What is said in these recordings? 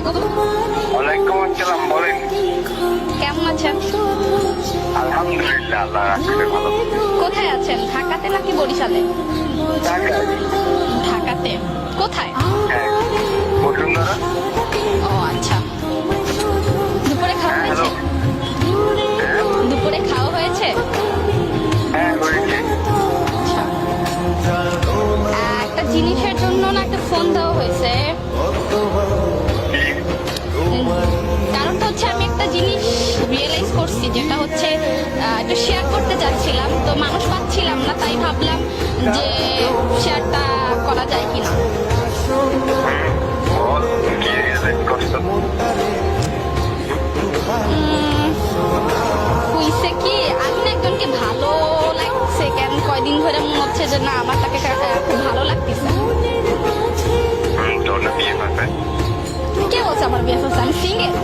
আলাইকুম। ওয়ালাইকুম আসসালাম, বলেন। কেমন আছেন? আলহামদুলিল্লাহ, আল্লাহ রাখছে ভালো। কোথায় আছেন, ঢাকাতে নাকি বরিশালে? ঢাকায়। ঢাকাতে কোথায়? হ্যাঁ, বসুন্ধরা। ও আচ্ছা, দুপুরে খাওয়া হ্যাঁ, হ্যালো। হয়েছে? হ্যাঁ, দুপুরে খাওয়া হয়েছে? হ্যাঁ, হয়েছে। আচ্ছা। একটা জিনিসের জন্য না একটা ফোন দেওয়া হয়েছে। কারণটা হচ্ছে আমি একটা জিনিস রিয়েলাইজ করছি, যেটা হচ্ছে একটু শেয়ার করতে যাচ্ছিলাম, তো মানুষ পাচ্ছিলাম না, তাই ভাবলাম যে শেয়ারটা করা যায় কিনা। বল, কি রিয়েলাইজ করছো? হইছে কি, আমি না একজনকে ভালো লাগছে, কেন কয়দিন ধরে মনে হচ্ছে যে না আমার তাকে খুব ভালো লাগতেছে। তোর না বিয়ে করবে? কে বলছে আমার বিয়ে হচ্ছে? আমি সিঙ্গেল,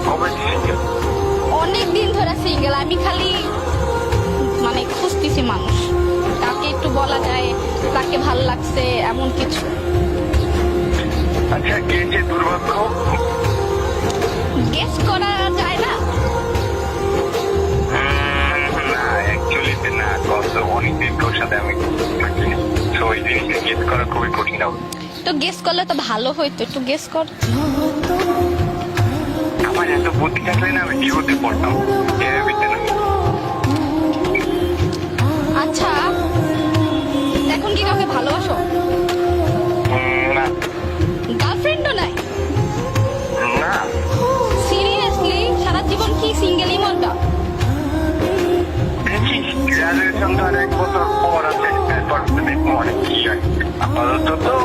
কবে single? অনেক দিন ধরে সিঙ্গেল। আমি খালি মানে খুঁজতেছি মানুষ, তাকে একটু বলা যায় তাকে ভালো লাগছে এমন কিছু। আচ্ছা, কে যে দুর্ভাগ্য? গেস করা যায় না। না, অ্যাকচুয়ালিতে না, কত অনেকদিন তোর সাথে আমি থাকি, তো ওই জিনিসটা গেস করা খুবই কঠিন হবে। তো গেস করলে তো ভালো হইতো, একটু গেস কর। আমার এত বুদ্ধি থাকলে না আমি ডিউতে পড়তাম, এবিতে না। আচ্ছা, এখন কি কাউকে ভালোবাসো? না, গার্লফ্রেন্ডও নাই? না, সিরিয়াসলি সারা জীবন কি সিঙ্গেলই মনটা? দেখি গ্রাজুয়েশন তো আর 1 বছর পর আছে, এরপর দেখবো অনেক কি হয়। আপাতত তো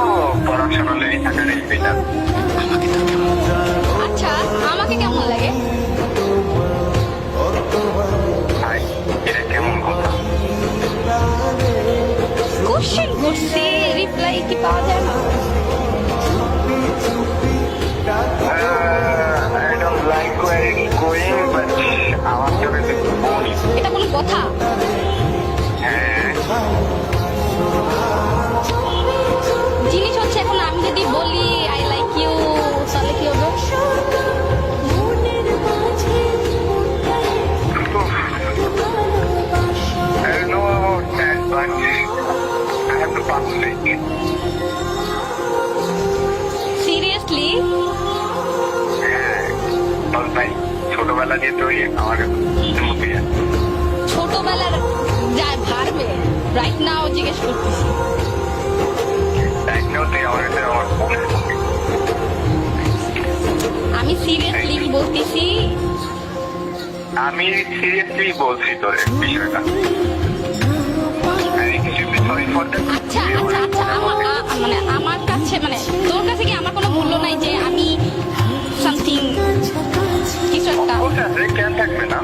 পড়াশোনা লেগে থাকাটাই বেটার। আচ্ছা, আমাকে কেমন লাগে? ভাই, এটা কেমন কথা? কোশ্চেন করছি, রিপ্লাই কি পাওয়া যায় না? I don't like where it's going, but আমার চোখে দেখতে বলি। এটা কোনো কথা? হ্যাঁ, জিনিস হচ্ছে এখন আমি যদি বলি আই লাইক ইউ, তাহলে কি হবে? I don't know about that, but I have to pass it. Seriously? হ্যাঁ, বল ভাই, ছোটবেলা দিয়ে তুই আমার মধ্যে ছোটবেলার যা ভারবে রাইট নাও জিজ্ঞেস করতেছি। একদম তুই আমার কাছে আমার মনের মধ্যে। আমি সিরিয়াসলি বলতেছি। আমি সিরিয়াসলি বলছি তোর বিষয়টা। Sorry for that. আচ্ছা আচ্ছা আচ্ছা, মানে আমার কাছে মানে তোর কাছে কি আমার কোনো মূল্য নাই যে আমি সামথিং কিছু একটা? কেন থাকবে না?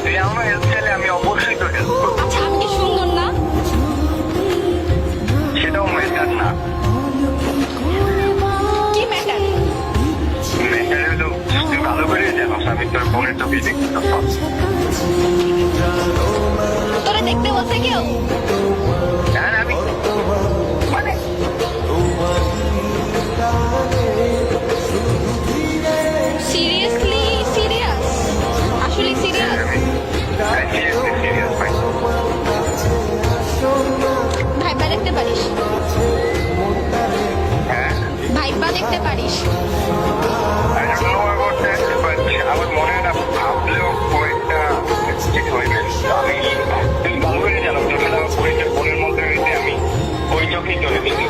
তুই আমার হেল্প চাইলে আমি অবশ্যই তোর হেল্প করবো। আচ্ছা, আমি কি সুন্দর না? সেটাও ম্যাটার না। কি ম্যাটার? ম্যাটার হলো তুই ভালো করে জানোস আমি তোর বোনের ছবি দেখতে পাবো। তোরে দেখতে বলছে কেউ? আর আমি মানে সিরিয়াসলি সিরিয়াস? আসলে সিরিয়াস? সিরিয়াস ভাই। ভাইবা দেখতে পারিস? হ্যাঁ, ভাইবা দেখতে পারিস? I don't know about that, but আমার মনে হয় না ভাবলেও কয়েকটা ঠিক হইবে। আমি তুই ভালো করে জানো তোর সাথে আমার পরিচয় বোনের মধ্যে হইতে আমি ওই চোখেই চলে গেছি।